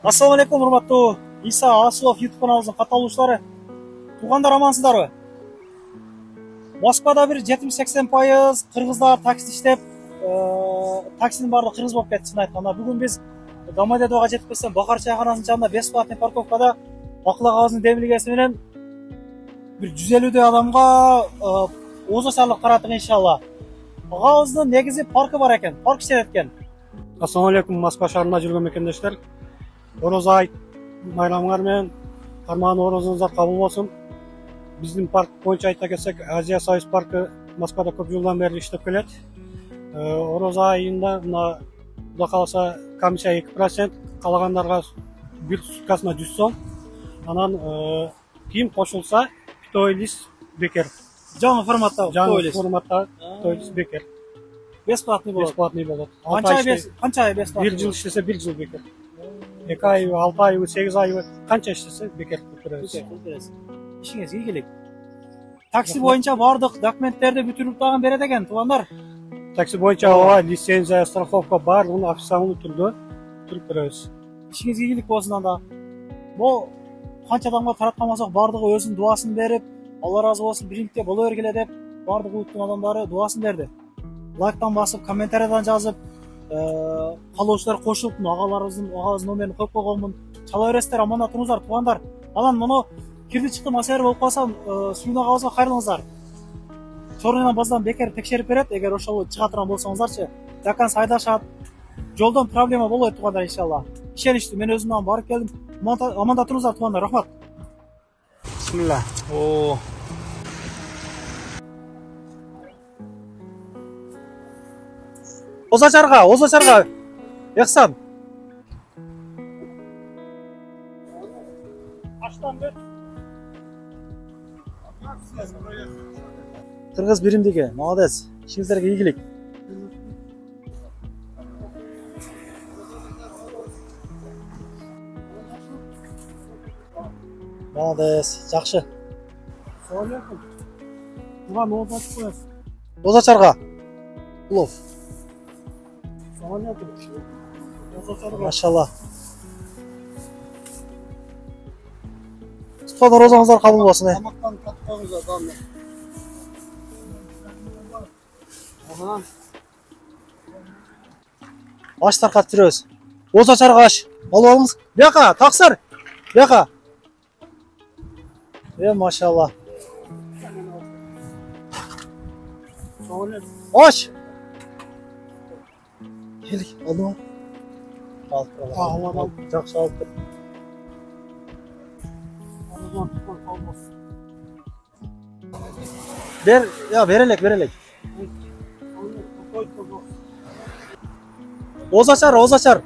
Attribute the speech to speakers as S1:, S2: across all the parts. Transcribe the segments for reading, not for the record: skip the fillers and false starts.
S1: Ассалаумалейкум, урматтуу Иса Асылов YouTube каналыбыздын катталуучулары. Туугандар, амансыздарбы? Москвада бир 70-80% кыргыздар такси иштеп, таксинин баардыгы кыргыз болуп кетти, чын айтканда. Бүгүн биз Домодедовго жетип келсем, Бакар чайканасынын жанында бесплатный парковкада акылагыбыздын демилгеси менен бир 150 адамга оозачарлык караттык иншалла. Агабыздын негизи паркы бар экен, парк иштеп экен.
S2: Ассалаумалейкум, Москва шаарында жүргөн мекендештер. Ороза айт майрамыңар менен карман орозуңуздар кабыл болсун. Биздин парк боюнча айта кетсек, Азия Союз паркы Москвада көп жылдан бери иштеп келет. Ороза айында мына Кудай кааласа комиссия 2%, калагандарга бир суткасына 100 сом. Анан ким кошулса той лист бекер.
S1: Жаңы форматта
S2: той лист бекер.
S1: Бесплатный болот.
S2: Бесплатный болот.
S1: Канча ай бесплатный?
S2: 1 жыл иштесе 1 жыл бекер. 2 ай, 6 ай, 8 ай канча иштесе бекер көрөбүз.
S1: Ишиңиз ийгилик. Такси боюнча баардык документтерди бүтүрүп дагы берет экен, туугандар.
S2: Такси боюнча ооба лицензия, страховка баардыгын официалдуу түрдө бүтүрүп беребиз.
S1: Ишиңиз ийгилик болсун анда. Бул канча адамга тараткан болсок, баардыгы өзүнүн дубасын берип, Алла разы болсун, бириңикте боло бергиле деп, баардык улуттун адамдары дубасын берди. Лайктан басып, комментариядан жазып, калоочулар кошулуп, агаларыбыздын номерин коюп койгонмун. Чала бересиздер, аманда туруңуздар, туугандар. Анан муну кирди чыкты маселе болуп калса, сүйүнагыбызга кайрылыңыздар. Чорунан баздан бекер текшерип берет, эгер ошол чыга турган болсоңуздарчы. Жаккан айдашат. Жолдон проблема болбойт, туугандар, иншалла. Ишеничтүү, мен өзүмдөн барып келдим. Аманда туруңуздар, туугандар, рахмат.
S2: Бисмилла.
S1: Озачарга. Эксан.
S2: Аштан бер.
S1: Кыргыз биримдиги, молодец. Ишиңиздерге ийгилик. Молодец, жакшы.
S2: Саламалейкум. Туган ооза ачып коесуз.
S1: Озачарга. Улов.
S2: Саламалейкум. Озачарга.
S1: Машалла. Туткандар, розаңыздар кабыл болсун.
S2: Тамактан каткаңыздар, даны.
S1: Аш таркап жүрөбүз. Озачарга аш. Алып алыңыз. Бияка, таксыр. Бияка. Машалла.
S2: Саламалейкум.
S1: Аш. Келик, алдыма. Алып
S2: Алам.
S1: Жакшы алып кет.
S2: Орозон туткан калмас.
S1: Берелек. Озачар.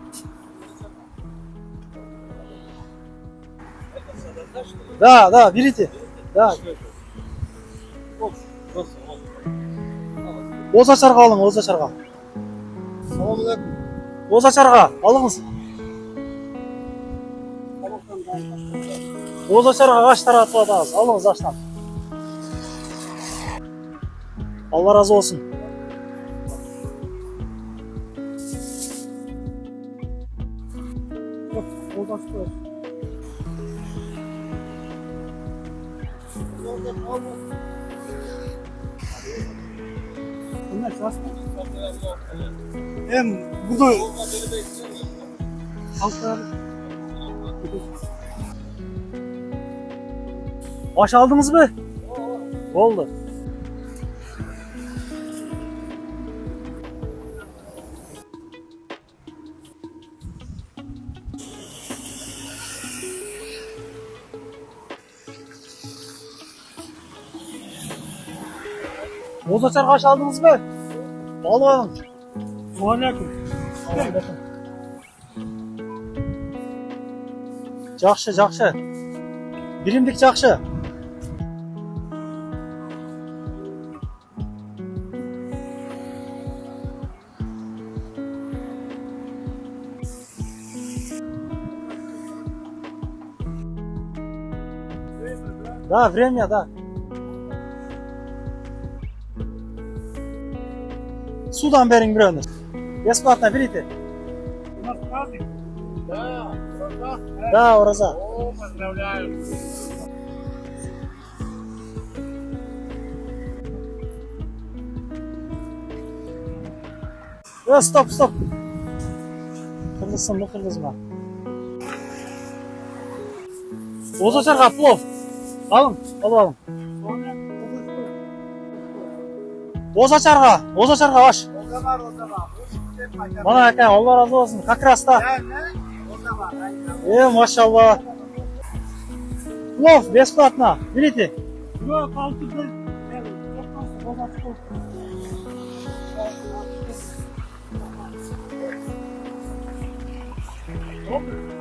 S1: Да, берите. Да. Озачарга алың, озачарга.
S2: Саламалейкум.
S1: Озачарга алыңыз. Озачарга аш таратып атабыз. Алыңыз аштан. Алла разы болсун.
S2: Буду
S1: Аш алдыңызбы? Болду. Озачарга аш алдыңызбы? Алып алыңыз.
S2: Саламалейкум.
S1: Жакшы. Биримдик жакшы. Да, время, да. Судан бериң бирөөнү. Бесплатно берите.
S2: У нас праздник? Да.
S3: да?
S1: Да, Ораза.
S3: О, поздравляю.
S1: Стоп, стоп. Кыргызсың, кыргызма. Озачарга плов. Алың, алып алың. Озачарга баш.
S3: Orada var, orada var.
S1: Bana aka, Allah razı olsun. Как раз da.
S3: Orada var. Aynen.
S1: Maşallah. Плов бесплатно. Берите.
S3: Yok, altıda. Evet.